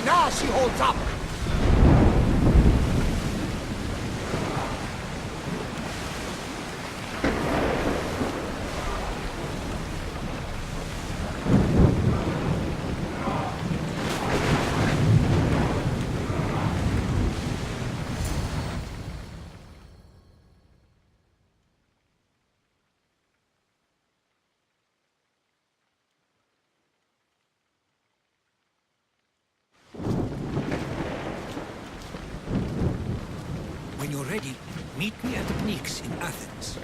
now she holds up! When you're ready, meet me at the Pnyx in Athens.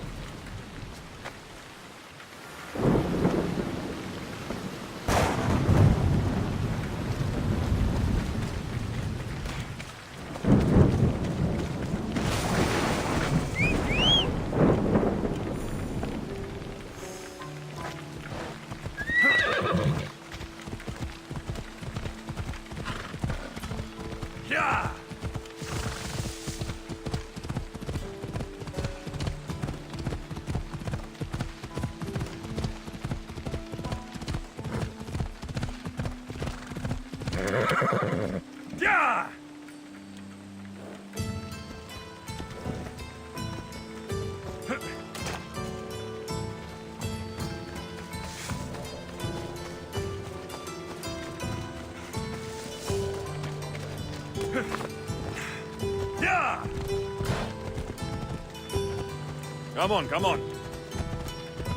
Come on, come on.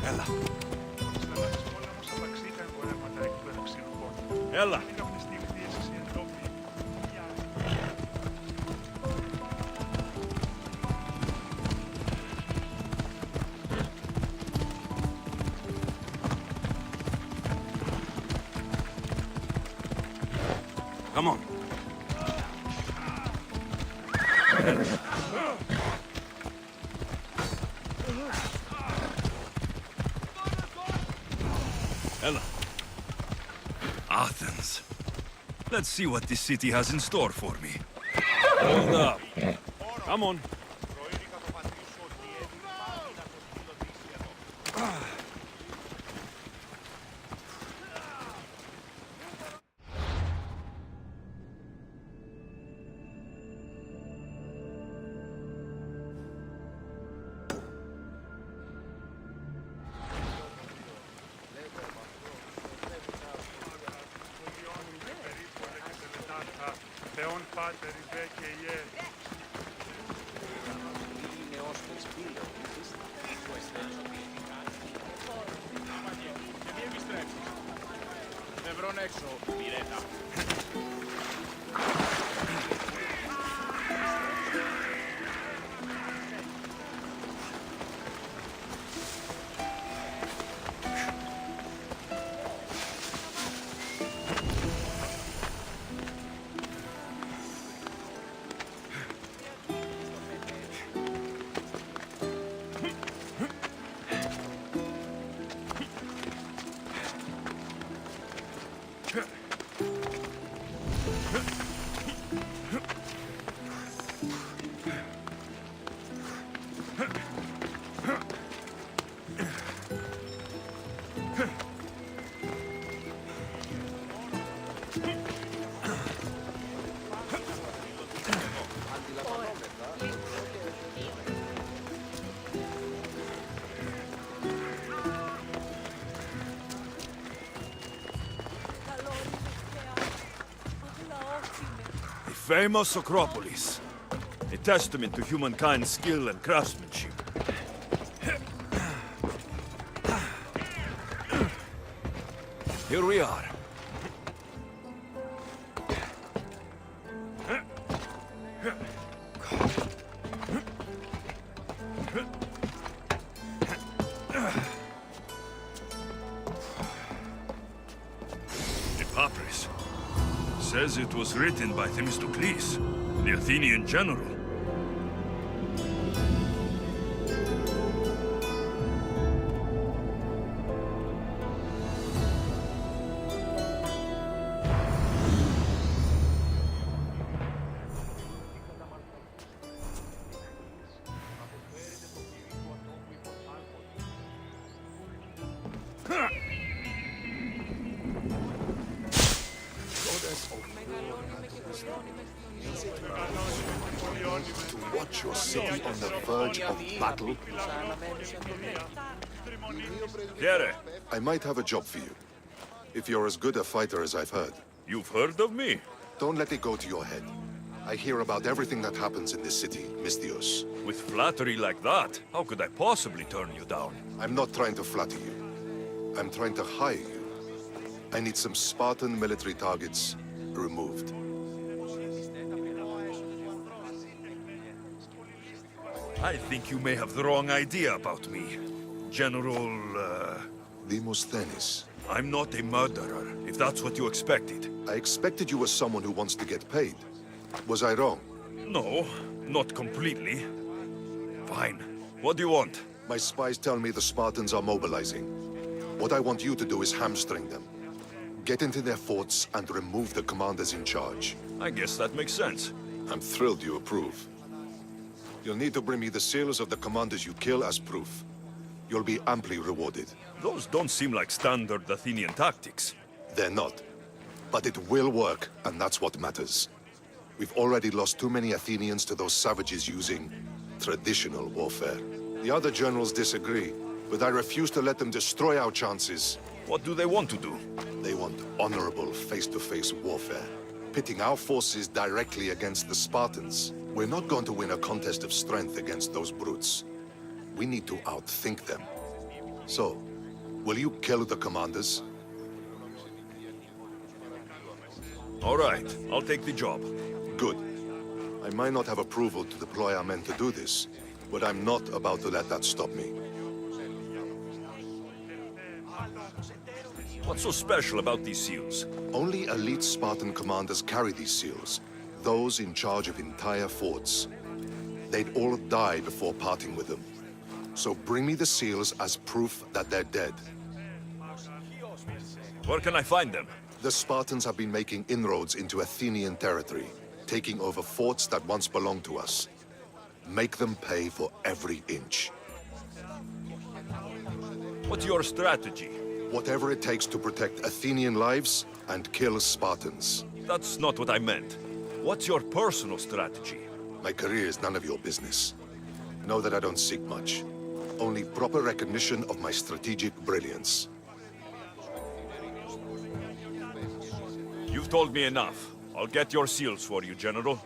Έλα. Έλα. Come on. Ella. Athens. Let's see what this city has in store for me. Hold up. Come on. Famous Acropolis. A testament to humankind's skill and craftsmanship. Here we are. The papyrus says it was written by Themistocles, the Athenian general. To watch your city on the verge of battle? Chiere, I might have a job for you. If you're as good a fighter as I've heard. you've heard of me? Don't let it go to your head. I hear about everything that happens in this city, Misthios. With flattery like that, how could I possibly turn you down? I'm not trying to flatter you. I'm trying to hire you. I need some Spartan military targets removed. I think you may have the wrong idea about me. General, Demosthenes. I'm not a murderer, if that's what you expected. I expected you were someone who wants to get paid. Was I wrong? No, not completely. Fine. What do you want? My spies tell me the Spartans are mobilizing. What I want you to do is hamstring them. Get into their forts and remove the commanders in charge. I guess that makes sense. I'm thrilled you approve. You'll need to bring me the seals of the commanders you kill as proof. You'll be amply rewarded. Those don't seem like standard Athenian tactics. They're not. But it will work, and that's what matters. We've already lost too many Athenians to those savages using traditional warfare. The other generals disagree, but I refuse to let them destroy our chances. What do they want to do? They want honorable face-to-face warfare, pitting our forces directly against the Spartans. We're not going to win a contest of strength against those brutes. We need to outthink them. So, will you kill the commanders? All right, I'll take the job. Good. I might not have approval to deploy our men to do this, but I'm not about to let that stop me. What's so special about these seals? Only elite Spartan commanders carry these seals, those in charge of entire forts. They'd all die before parting with them. So bring me the seals as proof that they're dead. Where can I find them? The Spartans have been making inroads into Athenian territory, taking over forts that once belonged to us. Make them pay for every inch. What's your strategy? Whatever it takes to protect Athenian lives and kill Spartans. That's not what I meant. What's your personal strategy? My career is none of your business. Know that I don't seek much. Only proper recognition of my strategic brilliance. You've told me enough. I'll get your seals for you, General.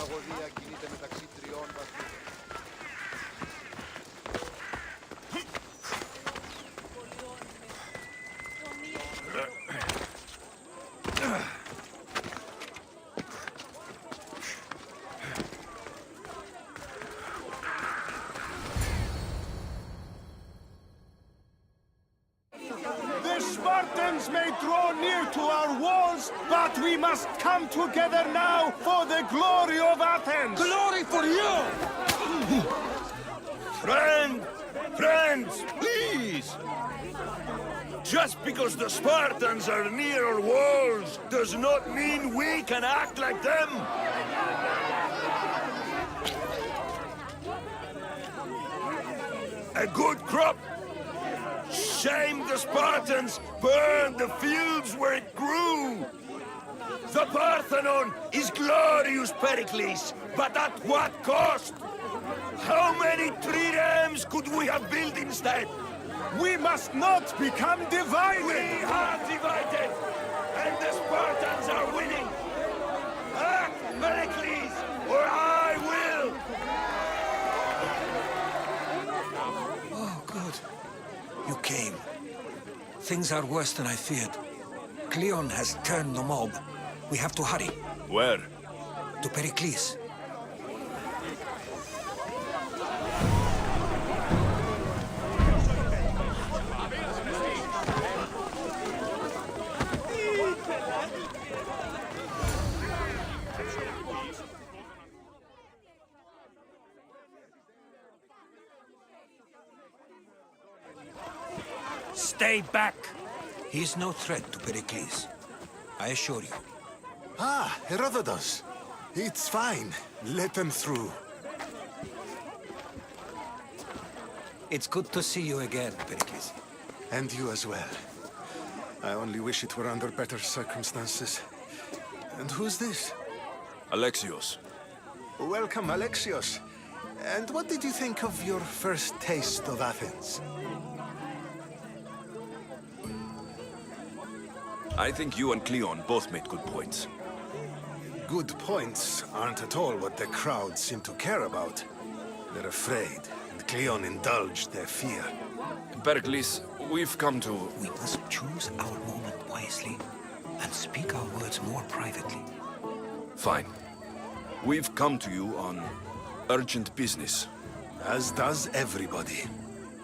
τραγωδία κινείται μεταξύ τριών βαθμών. The Spartans may draw near to our walls, but we must come together now for the glory of Athens! Glory for you! Friends, please! Just because the Spartans are near our walls does not mean we can act like them! A good crop! Shame the Spartans burned the fields where it grew! The Parthenon is glorious, Pericles, but at what cost? How many triremes could we have built instead? We must not become divided! We are divided, and the Spartans are winning! Act, Pericles, or I will! Oh, good. You came. Things are worse than I feared. Cleon has turned the mob. We have to hurry. Where? To Pericles. Stay back! He is no threat to Pericles. I assure you. Ah, Herodotus. It's fine. Let them through. It's good to see you again, Pericles. And you as well. I only wish it were under better circumstances. And who's this? Alexios. Welcome, Alexios. And what did you think of your first taste of Athens? I think you and Cleon both made good points. Good points aren't at all what the crowd seem to care about. They're afraid, and Cleon indulged their fear. Pericles, we've come to... We must choose our moment wisely and speak our words more privately. Fine. We've come to you on urgent business. As does everybody.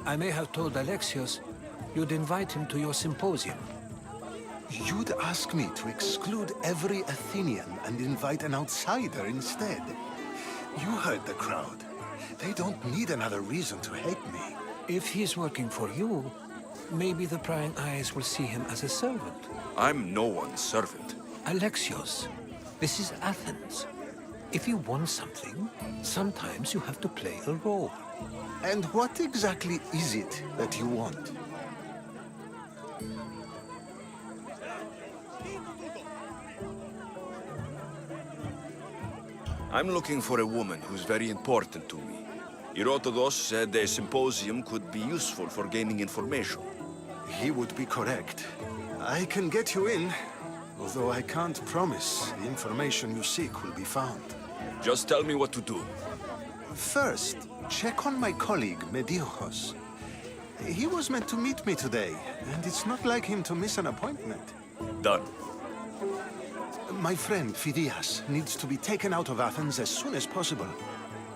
I may have told Alexios you'd invite him to your symposium. You'd ask me to exclude every Athenian and invite an outsider instead. You heard the crowd. They don't need another reason to hate me. If he's working for you, maybe the prying eyes will see him as a servant. I'm no one's servant. Alexios, this is Athens. If you want something, sometimes you have to play a role. And what exactly is it that you want? I'm looking for a woman who's very important to me. Herodotus said a symposium could be useful for gaining information. He would be correct. I can get you in, although I can't promise the information you seek will be found. Just tell me what to do. First, check on my colleague, Mediochos. He was meant to meet me today, and it's not like him to miss an appointment. Done. My friend, Phidias, needs to be taken out of Athens as soon as possible.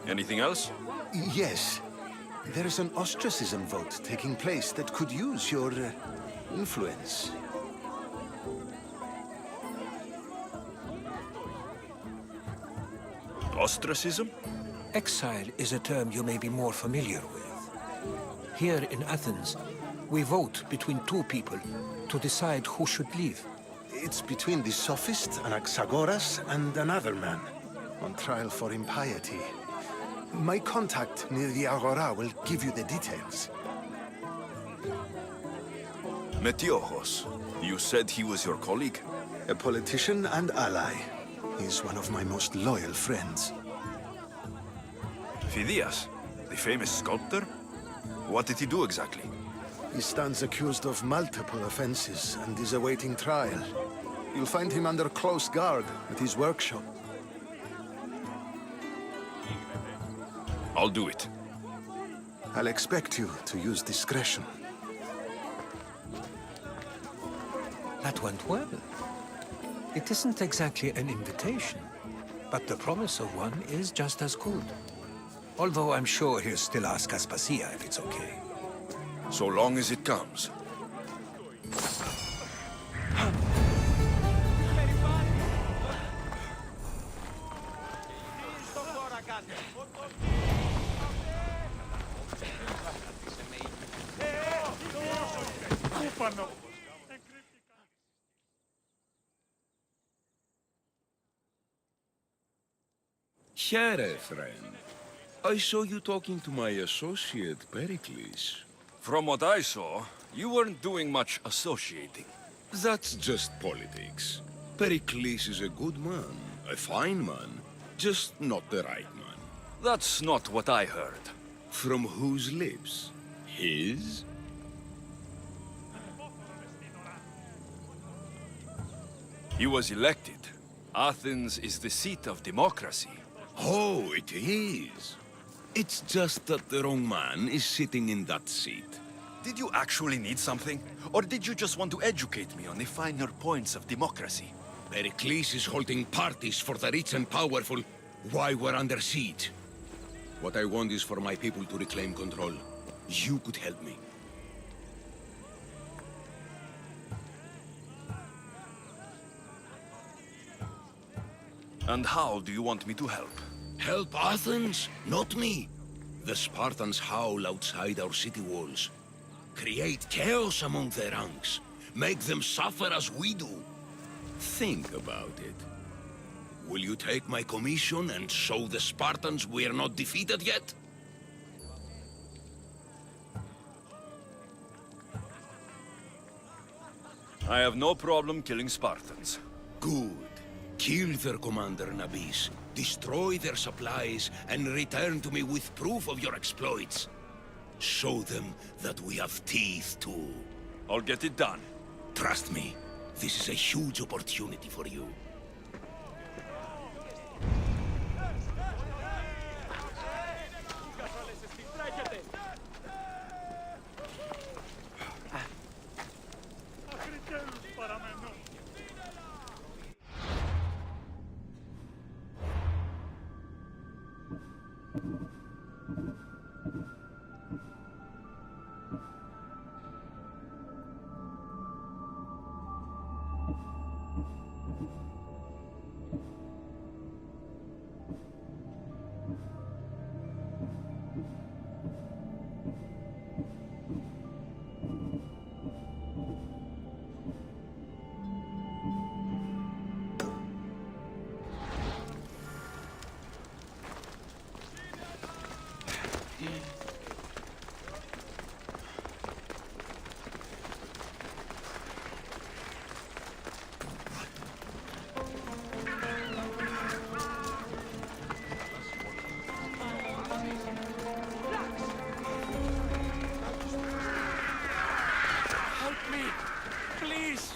Anything else? Yes. There is an ostracism vote taking place that could use your influence. Ostracism? Exile is a term you may be more familiar with. Here in Athens, we vote between two people to decide who should leave. It's between the sophist Anaxagoras and another man, on trial for impiety. My contact near the Agora will give you the details. Metiochos. You said he was your colleague? A politician and ally. He's one of my most loyal friends. Phidias, the famous sculptor? What did he do exactly? He stands accused of multiple offenses and is awaiting trial. You'll find him under close guard at his workshop. I'll do it. I'll expect you to use discretion. That went well. It isn't exactly an invitation, but the promise of one is just as good. Although I'm sure he'll still ask Aspasia if it's okay. So long as it comes. Here, friend. I saw you talking to my associate, Pericles. From what I saw, you weren't doing much associating. That's just politics. Pericles is a good man, a fine man, just not the right man. That's not what I heard. From whose lips? His? He was elected. Athens is the seat of democracy. Oh, it is. It's just that the wrong man is sitting in that seat. Did you actually need something? Or did you just want to educate me on the finer points of democracy? Pericles is holding parties for the rich and powerful while we're under siege. What I want is for my people to reclaim control. You could help me. And how do you want me to help? Help Athens, not me. The Spartans howl outside our city walls. Create chaos among their ranks. Make them suffer as we do. Think about it. Will you take my commission and show the Spartans we are not defeated yet? I have no problem killing Spartans. Good. Kill their commander, Nabis. Destroy their supplies and return to me with proof of your exploits. Show them that we have teeth too. I'll get it done. Trust me, this is a huge opportunity for you.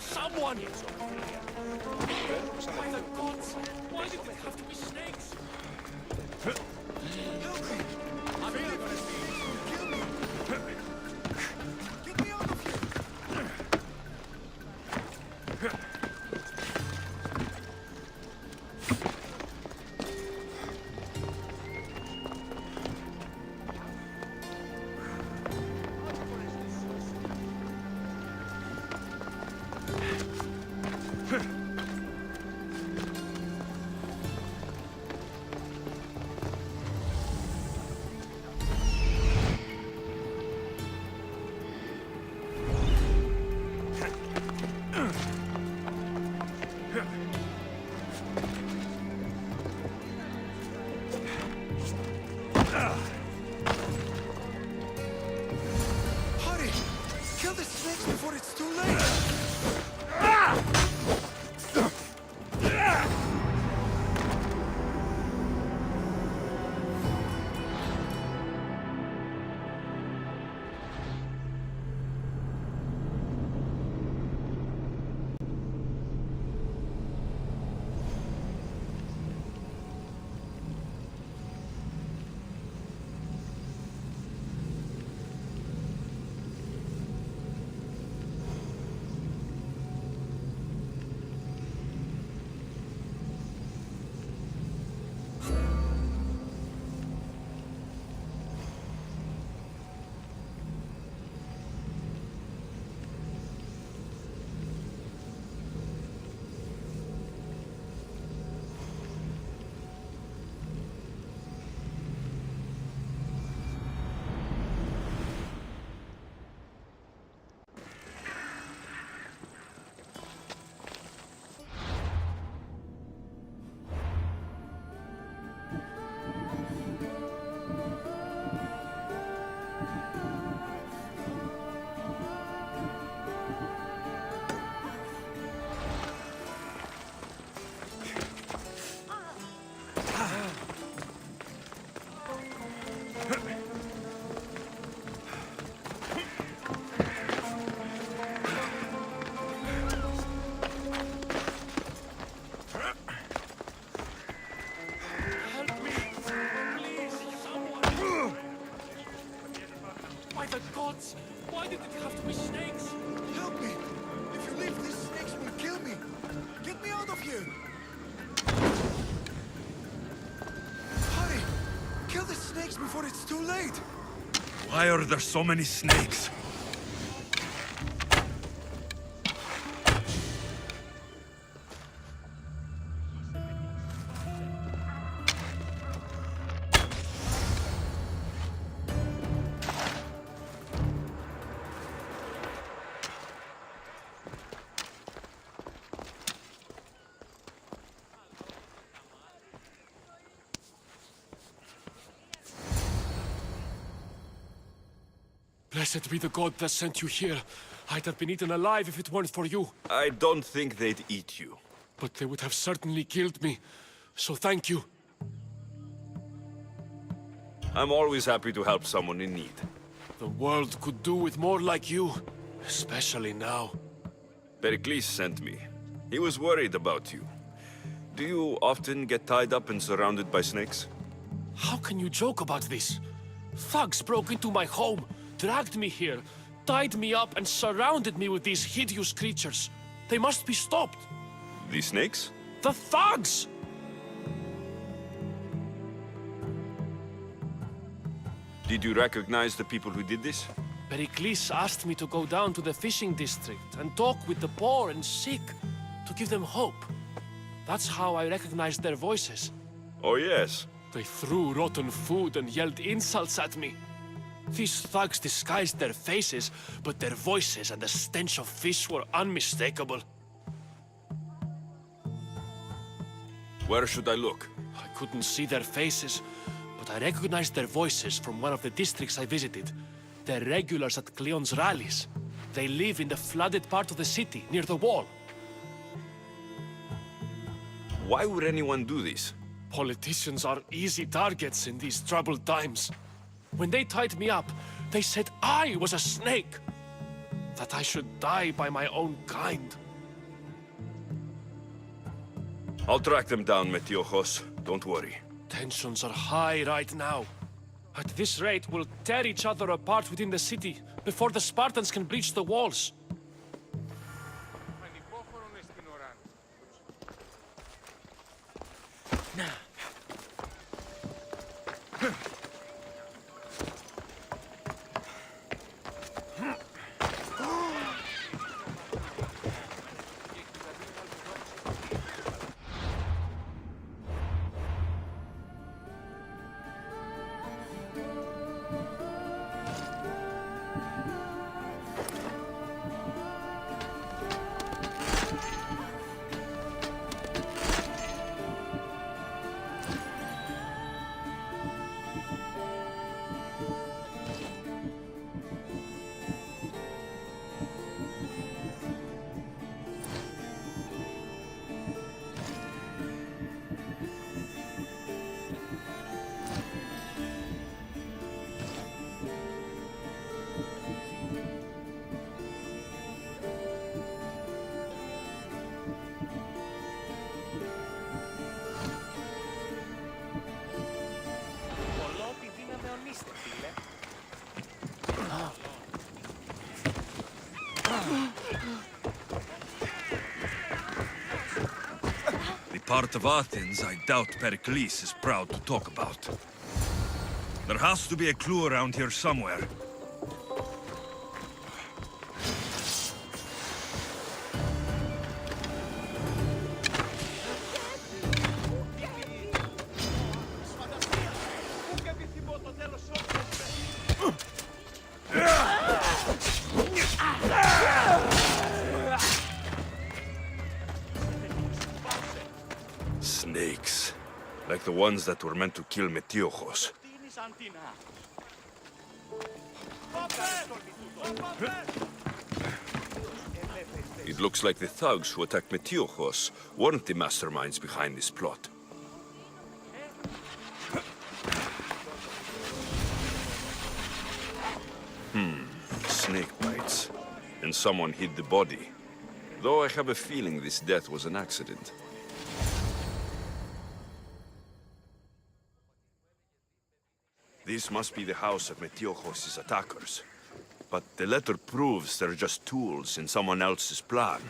Someone! By the gods! Why do we have to be snakes? Help me! I'm really gonna see you kill me! Get me out of here! Hurry! Kill the snakes before it's too late! the gods! Why did it have to be snakes? Help me! If you leave, these snakes will kill me! Get me out of here! Hurry! Kill the snakes before it's too late! Why are there so many snakes? Blessed be the god that sent you here. I'd have been eaten alive if it weren't for you. I don't think they'd eat you. But they would have certainly killed me. So thank you. I'm always happy to help someone in need. The world could do with more like you. Especially now. Pericles sent me. He was worried about you. Do you often get tied up and surrounded by snakes? How can you joke about this? Thugs broke into my home, dragged me here, tied me up and surrounded me with these hideous creatures. They must be stopped. The snakes? The thugs! Did you recognize the people who did this? Pericles asked me to go down to the fishing district and talk with the poor and sick, to give them hope. That's how I recognized their voices. Oh yes. They threw rotten food and yelled insults at me. These thugs disguised their faces, but their voices and the stench of fish were unmistakable. Where should I look? I couldn't see their faces, but I recognized their voices from one of the districts I visited. They're regulars at Cleon's rallies. They live in the flooded part of the city, near the wall. Why would anyone do this? Politicians are easy targets in these troubled times. When they tied me up, they said I was a snake. That I should die by my own kind. I'll track them down, Metiochos. Don't worry. Tensions are high right now. At this rate, we'll tear each other apart within the city before the Spartans can breach the walls. The part of Athens I doubt Pericles is proud to talk about. There has to be a clue around here somewhere. Snakes. Like the ones that were meant to kill Metiochos. It looks like the thugs who attacked Metiochos weren't the masterminds behind this plot. Snake bites. And someone hid the body. Though I have a feeling this death was an accident. This must be the house of Metiochos' attackers. But the letter proves they're just tools in someone else's plan.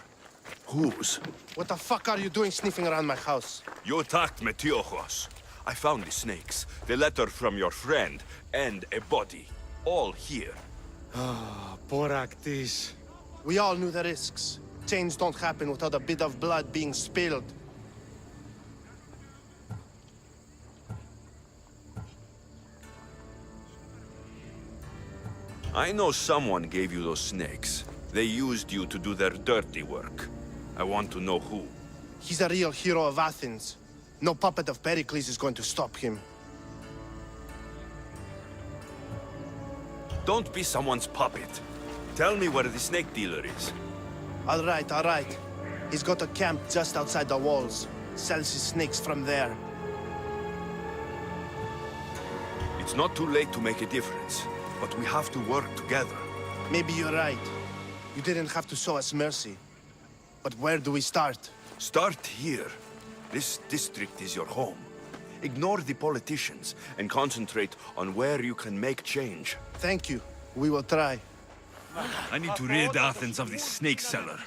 Whose? What the fuck are you doing sniffing around my house? You attacked me, Tiojos. I found the snakes, the letter from your friend, and a body. All here. Boraktis. We all knew the risks. Change don't happen without a bit of blood being spilled. I know someone gave you those snakes. They used you to do their dirty work. I want to know who. He's a real hero of Athens. No puppet of Pericles is going to stop him. Don't be someone's puppet. Tell me where the snake dealer is. All right, all right. He's got a camp just outside the walls. Sells his snakes from there. It's not too late to make a difference, but we have to work together. Maybe you're right. You didn't have to show us mercy. But where do we start? Start here. This district is your home. Ignore the politicians and concentrate on where you can make change. Thank you. We will try. I need to rid Athens of this snake seller.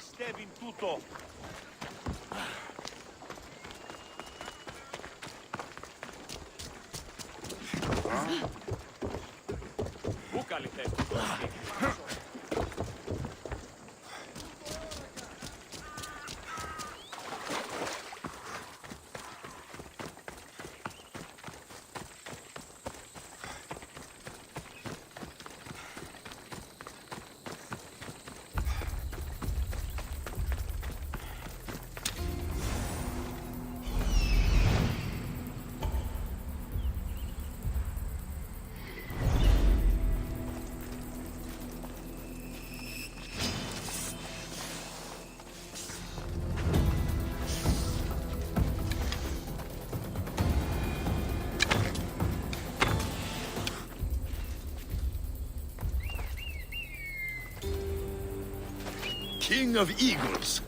King of Eagles.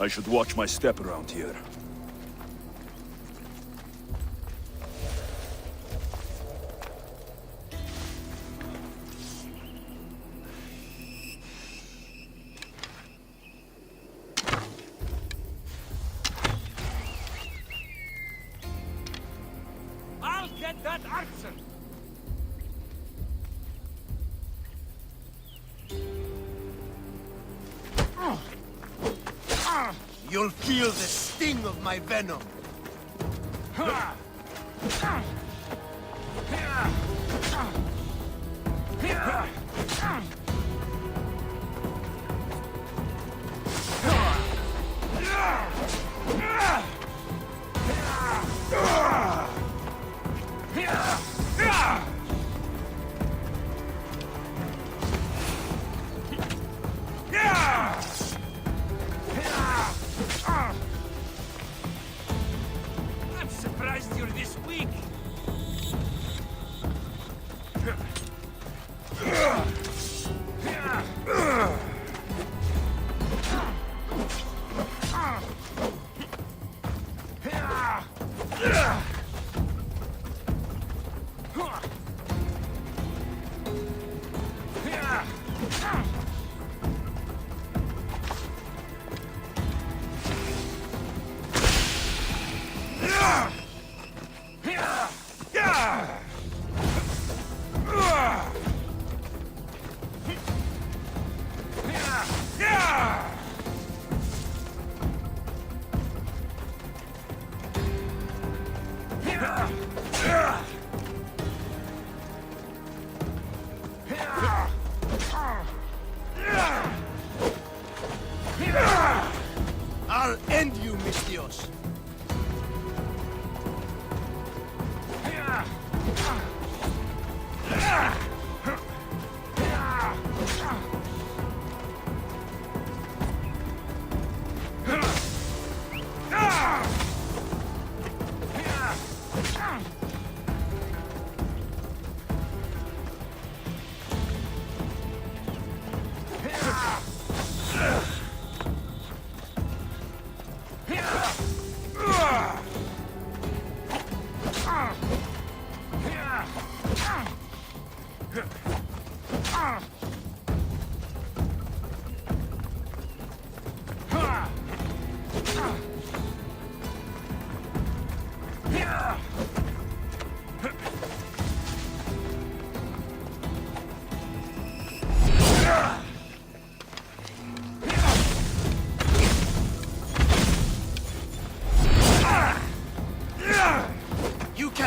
I should watch my step around here. I'll get that archer! You'll feel the sting of my venom. I'm surprised you're this weak! I'll end you, Mistios!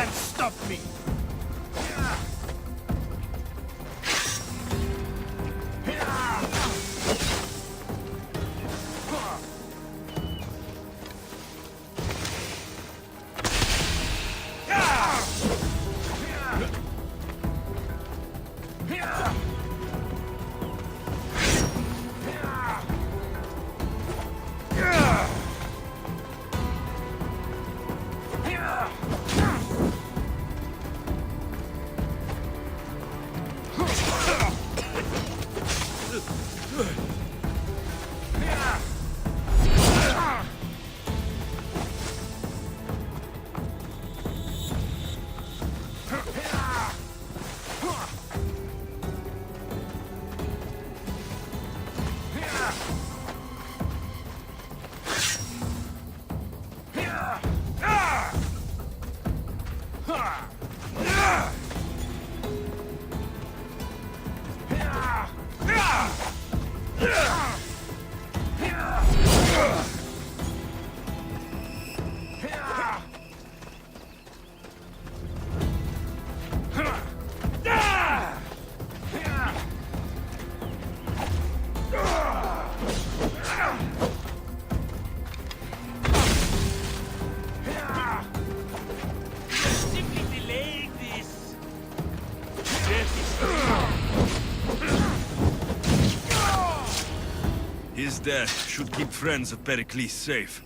can't stop me! His death should keep friends of Pericles safe.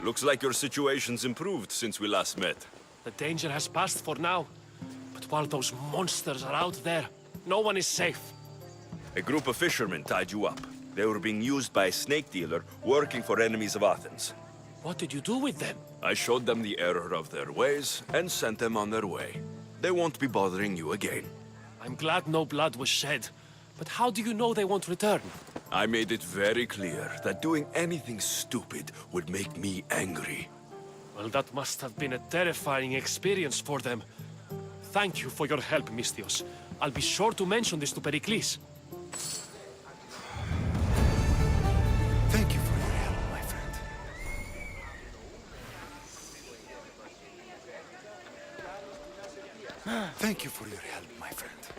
Looks like your situation's improved since we last met. The danger has passed for now. But while those monsters are out there, no one is safe. A group of fishermen tied you up. They were being used by a snake dealer working for enemies of Athens. What did you do with them? I showed them the error of their ways and sent them on their way. They won't be bothering you again. I'm glad no blood was shed. But how do you know they won't return? I made it very clear that doing anything stupid would make me angry. Well, that must have been a terrifying experience for them. Thank you for your help, Misthios. I'll be sure to mention this to Pericles. Thank you for your help, my friend. Thank you for your help, my friend.